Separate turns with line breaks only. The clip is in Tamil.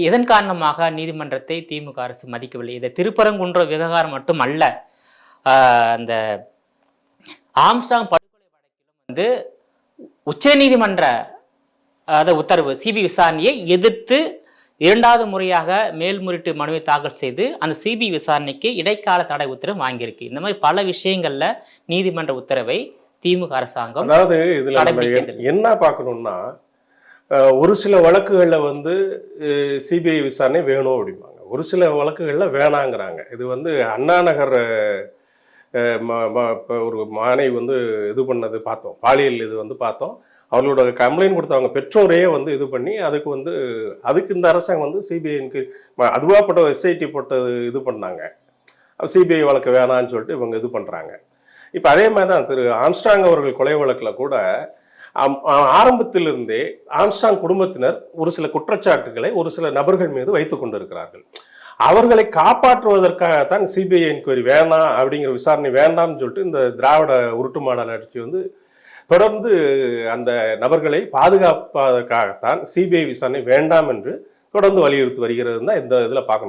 இதன் காரணமாக நீதிமன்றத்தை திமுக அரசு மதிக்கவில்லை. இதை திருப்பரங்குன்ற விவகாரம் மட்டும் அல்ல, அந்த ஆம்ஸ்டாங் படுகொலை வழக்கிலும் உச்ச நீதிமன்ற உத்தரவு சிபி விசாரணையை எதிர்த்து இரண்டாவது முறையாக மேல்முறையீட்டு மனுவை தாக்கல் செய்து அந்த சிபி விசாரணைக்கு இடைக்கால தடை உத்தரவு வாங்கியிருக்கு. இந்த மாதிரி பல விஷயங்கள்ல நீதிமன்ற உத்தரவை திமுக அரசாங்கம்
அதாவது இதுல என்ன பார்க்கணும்னா, ஒரு சில வழக்குகளில் சிபிஐ விசாரணை வேணும் அப்படிம்பாங்க, ஒரு சில வழக்குகளில் வேணாங்கிறாங்க. இது அண்ணா நகர் ஒரு மானை இது பண்ணது பார்த்தோம், பாலியல் இது பார்த்தோம். அவர்களோட கம்ப்ளைண்ட் கொடுத்தவங்க பெற்றோரையே இது பண்ணி அதுக்கு இந்த அரசாங்கம் சிபிஐக்கு அதுவாகப்பட்ட எஸ்ஐடி போட்டது இது பண்ணாங்க. சிபிஐ வழக்கு வேணான்னு சொல்லிட்டு இவங்க இது பண்ணுறாங்க. இப்போ அதே மாதிரி தான் திரு ஆம்ஸ்டாங் அவர்கள் கொலை வழக்கில் கூட ஆரம்பத்திலிருந்தே ஆம்ஸ்டாங் குடும்பத்தினர் ஒரு சில குற்றச்சாட்டுகளை ஒரு சில நபர்கள் மீது வைத்து கொண்டிருக்கிறார்கள். அவர்களை காப்பாற்றுவதற்காகத்தான் சிபிஐ என்கொயரி வேணாம், அப்படிங்கிற விசாரணை வேண்டாம்னு சொல்லிட்டு இந்த திராவிட உருட்டு மாடல் ஆட்சி தொடர்ந்து அந்த நபர்களை பாதுகாப்பதற்காகத்தான் சிபிஐ விசாரணை வேண்டாம் என்று தொடர்ந்து வலியுறுத்தி வருகிறது தான் இந்த இதில் பார்க்கணும்.